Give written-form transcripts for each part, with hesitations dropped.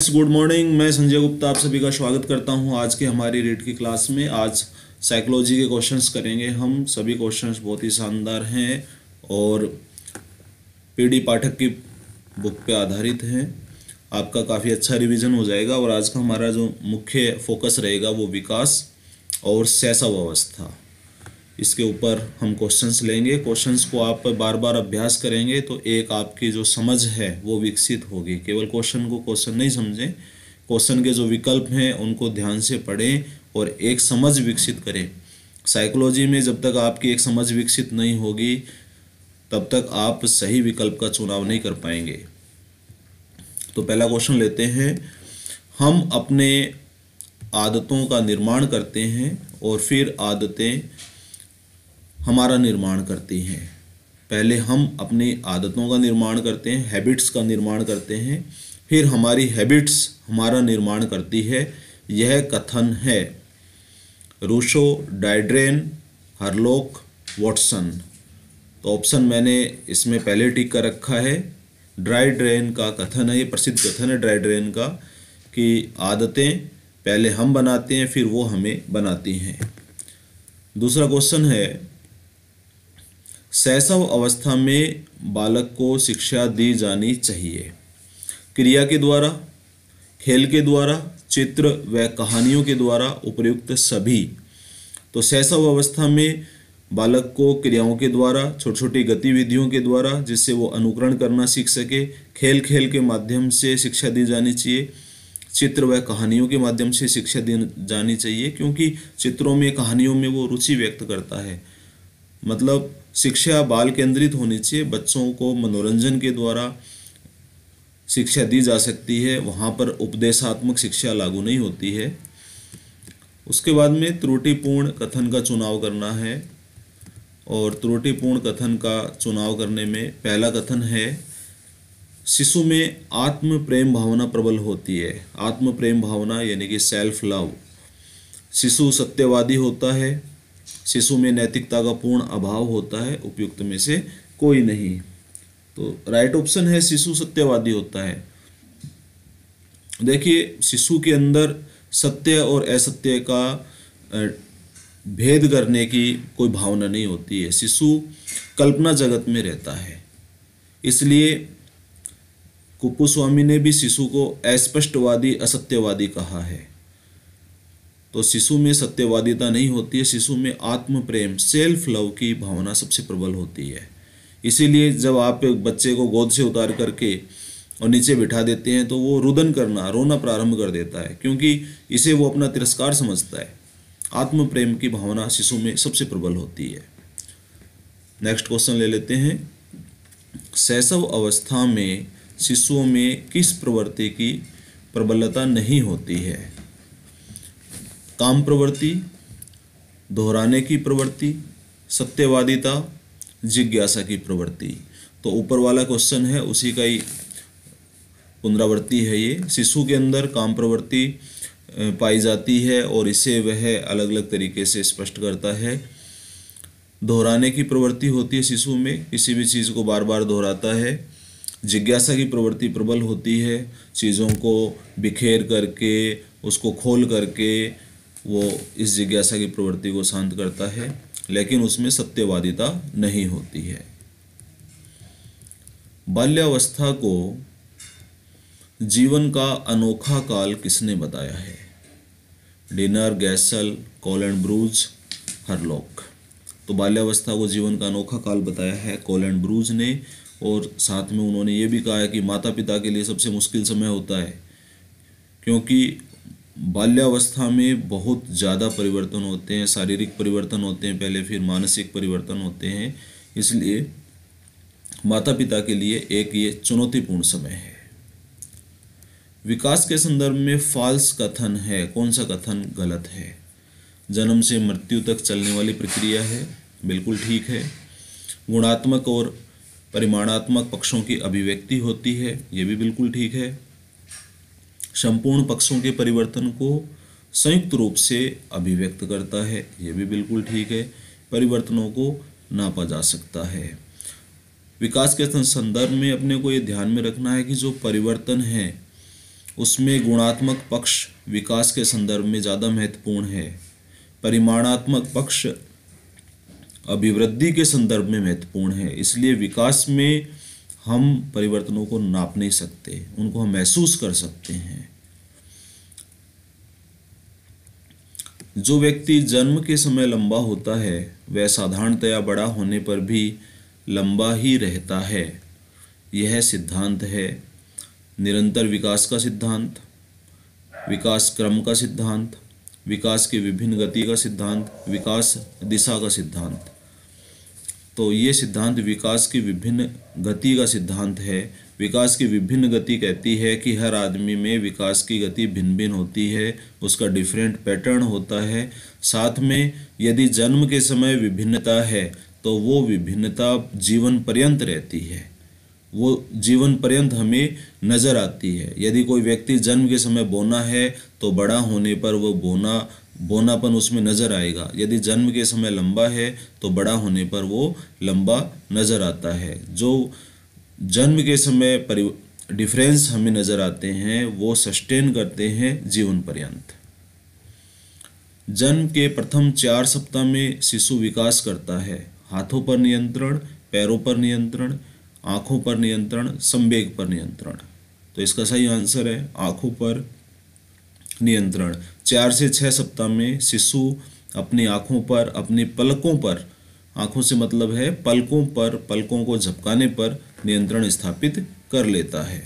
Good morning. मैं संजय गुप्ता आप सभी का स्वागत करता हूं आज के हमारी रीड की क्लास में। आज साइकोलॉजी के क्वेश्चंस करेंगे हम। सभी क्वेश्चंस बहुत ही शानदार हैं और पीडी पाठक की बुक पे आधारित हैं। आपका काफ़ी अच्छा रिवीजन हो जाएगा और आज का हमारा जो मुख्य फोकस रहेगा वो विकास और शैशव अवस्था, इसके ऊपर हम क्वेश्चंस लेंगे। क्वेश्चंस को आप बार बार अभ्यास करेंगे तो एक आपकी जो समझ है वो विकसित होगी। केवल क्वेश्चन को क्वेश्चन नहीं समझें, क्वेश्चन के जो विकल्प हैं उनको ध्यान से पढ़ें और एक समझ विकसित करें। साइकोलॉजी में जब तक आपकी एक समझ विकसित नहीं होगी तब तक आप सही विकल्प का चुनाव नहीं कर पाएंगे। तो पहला क्वेश्चन लेते हैं। हम अपने आदतों का निर्माण करते हैं और फिर आदतें हमारा निर्माण करती हैं। पहले हम अपनी आदतों का निर्माण करते हैं, हैबिट्स का निर्माण करते हैं, फिर हमारी हैबिट्स हमारा निर्माण करती है। यह कथन है रूसो, डाइड्रेन, हरलॉक, वॉटसन। तो ऑप्शन मैंने इसमें पहले टिक कर रखा है। डाइड्रेन का कथन है, ये प्रसिद्ध कथन है डाइड्रेन का कि आदतें पहले हम बनाते हैं फिर वो हमें बनाती हैं। दूसरा क्वेश्चन है, शैशव अवस्था में बालक को शिक्षा दी जानी चाहिए। क्रिया के द्वारा, खेल के द्वारा, चित्र व कहानियों के द्वारा, उपर्युक्त सभी। तो शैशव अवस्था में बालक को क्रियाओं के द्वारा, छोटी छोटी गतिविधियों के द्वारा, जिससे वो अनुकरण करना सीख सके, खेल खेल के माध्यम से शिक्षा दी जानी चाहिए, चित्र व कहानियों के माध्यम से शिक्षा दी जानी चाहिए, क्योंकि चित्रों में, कहानियों में वो रुचि व्यक्त करता है। मतलब शिक्षा बाल केंद्रित होनी चाहिए। बच्चों को मनोरंजन के द्वारा शिक्षा दी जा सकती है, वहाँ पर उपदेशात्मक शिक्षा लागू नहीं होती है। उसके बाद में त्रुटिपूर्ण कथन का चुनाव करना है और त्रुटिपूर्ण कथन का चुनाव करने में पहला कथन है, शिशु में आत्म प्रेम भावना प्रबल होती है। आत्म प्रेम भावना यानी कि सेल्फ लव। शिशु सत्यवादी होता है। शिशु में नैतिकता का पूर्ण अभाव होता है। उपयुक्त में से कोई नहीं। तो राइट ऑप्शन है शिशु सत्यवादी होता है। देखिए, शिशु के अंदर सत्य और असत्य का भेद करने की कोई भावना नहीं होती है। शिशु कल्पना जगत में रहता है। इसलिए कुप्पुस्वामी ने भी शिशु को अस्पष्टवादी, असत्यवादी कहा है। तो शिशु में सत्यवादिता नहीं होती है। शिशु में आत्म प्रेम, सेल्फ लव की भावना सबसे प्रबल होती है। इसीलिए जब आप एक बच्चे को गोद से उतार करके और नीचे बिठा देते हैं तो वो रुदन करना, रोना प्रारंभ कर देता है, क्योंकि इसे वो अपना तिरस्कार समझता है। आत्म प्रेम की भावना शिशु में सबसे प्रबल होती है। नेक्स्ट क्वेश्चन ले लेते हैं। शैशव अवस्था में शिशुओं में किस प्रवृत्ति की प्रबलता नहीं होती है? काम प्रवृत्ति, दोहराने की प्रवृत्ति, सत्यवादिता, जिज्ञासा की प्रवृत्ति। तो ऊपर वाला क्वेश्चन है उसी का ही पुनरावृत्ति है ये। शिशु के अंदर काम प्रवृत्ति पाई जाती है और इसे वह अलग अलग तरीके से स्पष्ट करता है। दोहराने की प्रवृत्ति होती है शिशु में, किसी भी चीज़ को बार बार दोहराता है। जिज्ञासा की प्रवृत्ति प्रबल होती है, चीज़ों को बिखेर करके, उसको खोल करके वो इस जिज्ञासा की प्रवृत्ति को शांत करता है, लेकिन उसमें सत्यवादिता नहीं होती है। बाल्यावस्था को जीवन का अनोखा काल किसने बताया है? Dinner, गैसल, कोलेनब्रूज, Hurlock. तो बाल्यावस्था को जीवन का अनोखा काल बताया है कोलेनब्रूज ने, और साथ में उन्होंने ये भी कहा है कि माता पिता के लिए सबसे मुश्किल समय होता है, क्योंकि बाल्यावस्था में बहुत ज़्यादा परिवर्तन होते हैं। शारीरिक परिवर्तन होते हैं पहले, फिर मानसिक परिवर्तन होते हैं। इसलिए माता पिता के लिए एक ये चुनौतीपूर्ण समय है। विकास के संदर्भ में फॉल्स कथन है। कौन सा कथन गलत है? जन्म से मृत्यु तक चलने वाली प्रक्रिया है, बिल्कुल ठीक है। गुणात्मक और परिमाणात्मक पक्षों की अभिव्यक्ति होती है, ये भी बिल्कुल ठीक है। संपूर्ण पक्षों के परिवर्तन को संयुक्त रूप से अभिव्यक्त करता है, ये भी बिल्कुल ठीक है। परिवर्तनों को नापा जा सकता है। विकास के संदर्भ में अपने को ये ध्यान में रखना है कि जो परिवर्तन है उसमें गुणात्मक पक्ष विकास के संदर्भ में ज़्यादा महत्वपूर्ण है, परिमाणात्मक पक्ष अभिवृद्धि के संदर्भ में महत्वपूर्ण है। इसलिए विकास में हम परिवर्तनों को नाप नहीं सकते, उनको हम महसूस कर सकते हैं। जो व्यक्ति जन्म के समय लंबा होता है वह साधारणतया बड़ा होने पर भी लंबा ही रहता है। यह सिद्धांत है निरंतर विकास का सिद्धांत, विकास क्रम का सिद्धांत, विकास की विभिन्न गति का सिद्धांत, विकास दिशा का सिद्धांत। तो ये सिद्धांत विकास की विभिन्न गति का सिद्धांत है। विकास की विभिन्न गति कहती है कि हर आदमी में विकास की गति भिन्न भिन्न होती है, उसका डिफरेंट पैटर्न होता है। साथ में यदि जन्म के समय विभिन्नता है तो वो विभिन्नता जीवन पर्यंत रहती है, वो जीवन पर्यंत हमें नज़र आती है। यदि कोई व्यक्ति जन्म के समय बौना है तो बड़ा होने पर वो बौनापन उसमें नज़र आएगा। यदि जन्म के समय लंबा है तो बड़ा होने पर वो लंबा नज़र आता है। जो जन्म के समय डिफरेंस हमें नज़र आते हैं वो सस्टेन करते हैं जीवन पर्यंत। जन्म के प्रथम 4 सप्ताह में शिशु विकास करता है। हाथों पर नियंत्रण, पैरों पर नियंत्रण, आँखों पर नियंत्रण, संवेग पर नियंत्रण। तो इसका सही आंसर है आँखों पर नियंत्रण। 4 से 6 सप्ताह में शिशु अपनी आँखों पर, अपनी पलकों पर, आँखों से मतलब है पलकों पर, पलकों को झपकाने पर नियंत्रण स्थापित कर लेता है।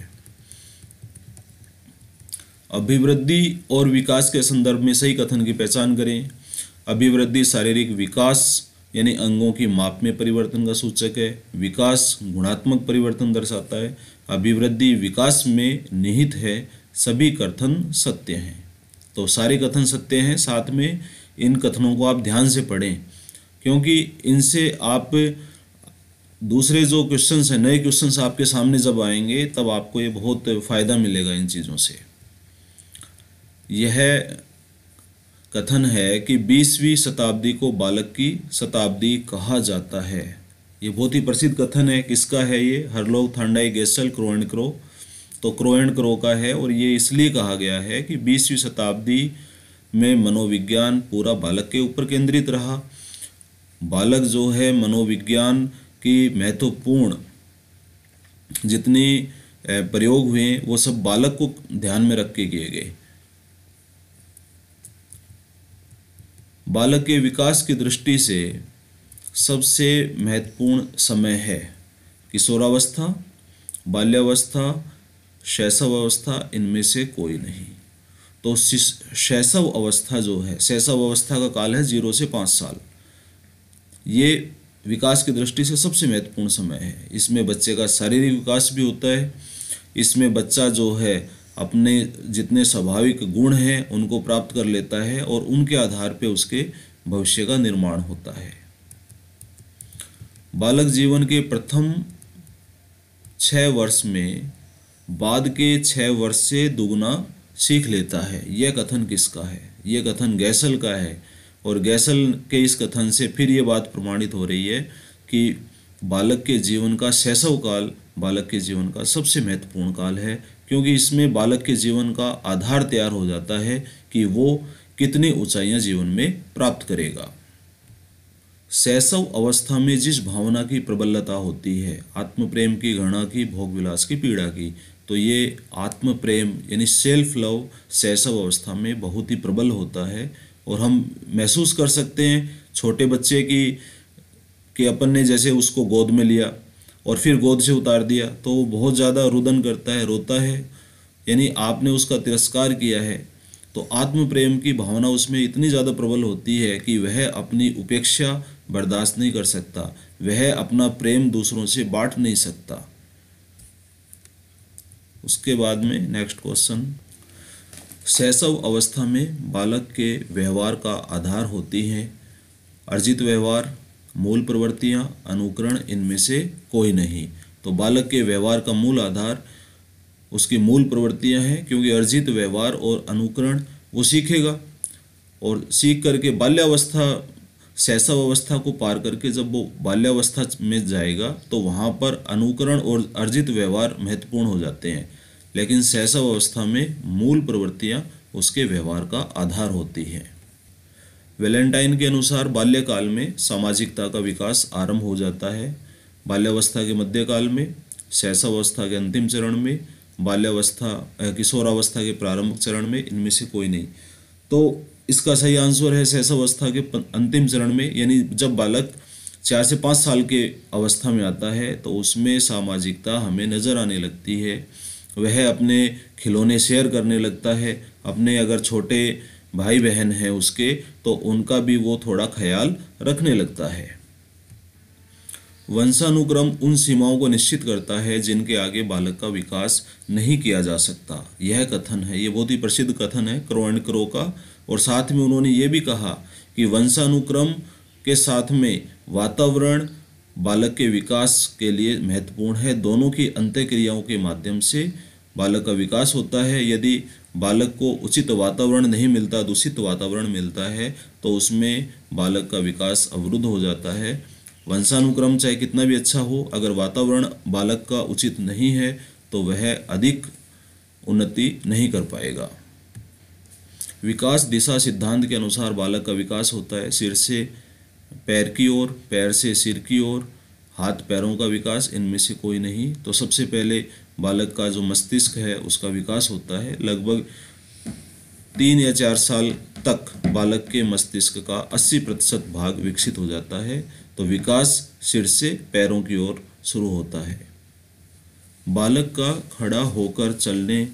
अभिवृद्धि और विकास के संदर्भ में सही कथन की पहचान करें। अभिवृद्धि शारीरिक विकास यानी अंगों की माप में परिवर्तन का सूचक है। विकास गुणात्मक परिवर्तन दर्शाता है। अभिवृद्धि विकास में निहित है। सभी कथन सत्य हैं। तो सारे कथन सत्य हैं। साथ में इन कथनों को आप ध्यान से पढ़ें, क्योंकि इनसे आप दूसरे जो क्वेश्चंस हैं, नए क्वेश्चंस आपके सामने जब आएंगे तब आपको ये बहुत फ़ायदा मिलेगा इन चीज़ों से। यह कथन है कि 20वीं शताब्दी को बालक की शताब्दी कहा जाता है। ये बहुत ही प्रसिद्ध कथन है। किसका है ये? हरलोग, थांडाई, गेसल, क्रो एंड क्रो। तो क्रो एंड क्रो का है और ये इसलिए कहा गया है कि 20वीं शताब्दी में मनोविज्ञान पूरा बालक के ऊपर केंद्रित रहा। बालक जो है मनोविज्ञान की महत्वपूर्ण जितनी प्रयोग हुए वो सब बालक को ध्यान में रख के किए गए। बालक के विकास की दृष्टि से सबसे महत्वपूर्ण समय है किशोरावस्था, बाल्यावस्था, शैशव अवस्था, इनमें से कोई नहीं। तो शैशव अवस्था जो है, शैशव अवस्था का काल है 0 से 5 साल। ये विकास की दृष्टि से सबसे महत्वपूर्ण समय है। इसमें बच्चे का शारीरिक विकास भी होता है। इसमें बच्चा जो है अपने जितने स्वाभाविक गुण हैं उनको प्राप्त कर लेता है और उनके आधार पे उसके भविष्य का निर्माण होता है। बालक जीवन के प्रथम 6 वर्ष में बाद के 6 वर्ष से दुगना सीख लेता है। यह कथन किसका है? यह कथन गैसल का है। और गैसल के इस कथन से फिर ये बात प्रमाणित हो रही है कि बालक के जीवन का शैशव काल बालक के जीवन का सबसे महत्वपूर्ण काल है, क्योंकि इसमें बालक के जीवन का आधार तैयार हो जाता है कि वो कितनी ऊंचाइयां जीवन में प्राप्त करेगा। शैशव अवस्था में जिस भावना की प्रबलता होती है, आत्म प्रेम की, घृणा की, भोग विलास की, पीड़ा की, तो ये आत्म प्रेम यानी सेल्फ लव शैशव अवस्था में बहुत ही प्रबल होता है। और हम महसूस कर सकते हैं छोटे बच्चे की कि अपन ने जैसे उसको गोद में लिया और फिर गोद से उतार दिया तो वो बहुत ज़्यादा रुदन करता है, रोता है, यानी आपने उसका तिरस्कार किया है। तो आत्म प्रेम की भावना उसमें इतनी ज़्यादा प्रबल होती है कि वह अपनी उपेक्षा बर्दाश्त नहीं कर सकता, वह अपना प्रेम दूसरों से बांट नहीं सकता। उसके बाद में नेक्स्ट क्वेश्चन, शैशव अवस्था में बालक के व्यवहार का आधार होती हैं अर्जित व्यवहार, मूल प्रवृत्तियां, अनुकरण, इनमें से कोई नहीं। तो बालक के व्यवहार का मूल आधार उसकी मूल प्रवृत्तियां हैं, क्योंकि अर्जित व्यवहार और अनुकरण वो सीखेगा और सीख करके बाल्यावस्था शैशव अवस्था को पार करके जब वो बाल्यावस्था में जाएगा तो वहाँ पर अनुकरण और अर्जित व्यवहार महत्वपूर्ण हो जाते हैं। लेकिन शैशव अवस्था में मूल प्रवृत्तियां उसके व्यवहार का आधार होती हैं। वैलेंटाइन के अनुसार बाल्यकाल में सामाजिकता का विकास आरंभ हो जाता है। बाल्यावस्था के मध्यकाल में, शैशवावस्था के अंतिम चरण में, किशोरावस्था के प्रारंभिक चरण में, इनमें से कोई नहीं। तो इसका सही आंसर है शैशवावस्था के अंतिम चरण में, यानी जब बालक 4 से 5 साल के अवस्था में आता है तो उसमें सामाजिकता हमें नज़र आने लगती है। वह अपने खिलौने शेयर करने लगता है, अपने अगर छोटे भाई बहन हैं उसके तो उनका भी वो थोड़ा ख्याल रखने लगता है। वंशानुक्रम उन सीमाओं को निश्चित करता है जिनके आगे बालक का विकास नहीं किया जा सकता। यह कथन है, ये बहुत ही प्रसिद्ध कथन है क्रो एंड क्रो का। और साथ में उन्होंने ये भी कहा कि वंशानुक्रम के साथ में वातावरण बालक के विकास के लिए महत्वपूर्ण है। दोनों की अंतःक्रियाओं के माध्यम से बालक का विकास होता है। यदि बालक को उचित वातावरण नहीं मिलता, दूषित वातावरण मिलता है, तो उसमें बालक का विकास अवरुद्ध हो जाता है। वंशानुक्रम चाहे कितना भी अच्छा हो, अगर वातावरण बालक का उचित नहीं है तो वह अधिक उन्नति नहीं कर पाएगा। विकास दिशा सिद्धांत के अनुसार बालक का विकास होता है सिर से पैर की ओर, पैर से सिर की ओर, हाथ पैरों का विकास इनमें से कोई नहीं। तो सबसे पहले बालक का जो मस्तिष्क है उसका विकास होता है। लगभग 3 या 4 साल तक बालक के मस्तिष्क का 80% भाग विकसित हो जाता है। तो विकास सिर से पैरों की ओर शुरू होता है। बालक का खड़ा होकर चलने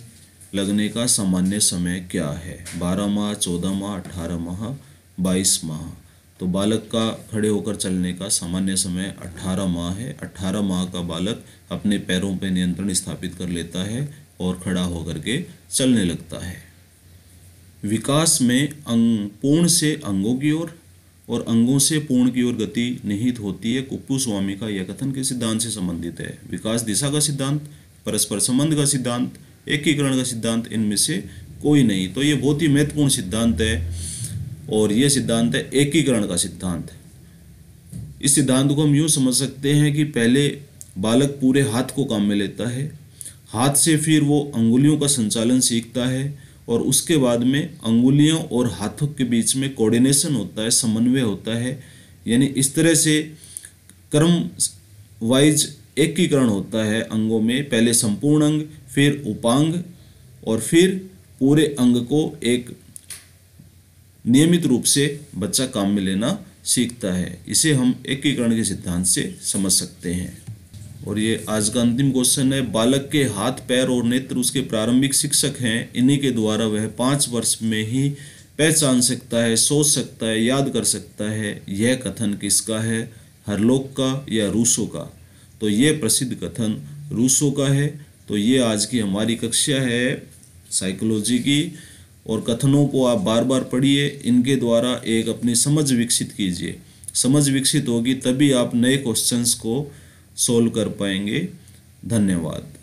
लगने का सामान्य समय क्या है? 12 माह, 14 माह, 18 माह, 22 माह। तो बालक का खड़े होकर चलने का सामान्य समय 18 माह है। 18 माह का बालक अपने पैरों पर नियंत्रण स्थापित कर लेता है और खड़ा होकर के चलने लगता है। विकास में पूर्ण से अंगों की ओर और अंगों से पूर्ण की ओर गति निहित होती है। कुप्पू-स्वामी का यह कथन के सिद्धांत से संबंधित है। विकास दिशा का सिद्धांत, परस्पर संबंध का सिद्धांत, एकीकरण का सिद्धांत, इनमें से कोई नहीं। तो ये बहुत ही महत्वपूर्ण सिद्धांत है और ये सिद्धांत है एकीकरण का सिद्धांत। इस सिद्धांत को हम यूँ समझ सकते हैं कि पहले बालक पूरे हाथ को काम में लेता है, हाथ से फिर वो अंगुलियों का संचालन सीखता है और उसके बाद में अंगुलियों और हाथों के बीच में कोऑर्डिनेशन होता है, समन्वय होता है। यानी इस तरह से क्रम वाइज एकीकरण होता है अंगों में। पहले संपूर्ण अंग, फिर उपांग और फिर पूरे अंग को एक नियमित रूप से बच्चा काम में लेना सीखता है। इसे हम एकीकरण के सिद्धांत से समझ सकते हैं। और ये आज का अंतिम क्वेश्चन है। बालक के हाथ, पैर और नेत्र उसके प्रारंभिक शिक्षक हैं। इन्हीं के द्वारा वह 5 वर्ष में ही पहचान सकता है, सोच सकता है, याद कर सकता है। यह कथन किसका है? हरलोक का या रूसो का? तो ये प्रसिद्ध कथन रूसो का है। तो ये आज की हमारी कक्षा है साइकोलॉजी की। और कथनों को आप बार बार पढ़िए, इनके द्वारा एक अपनी समझ विकसित कीजिए। समझ विकसित होगी तभी आप नए क्वेश्चंस को सोल्व कर पाएंगे। धन्यवाद।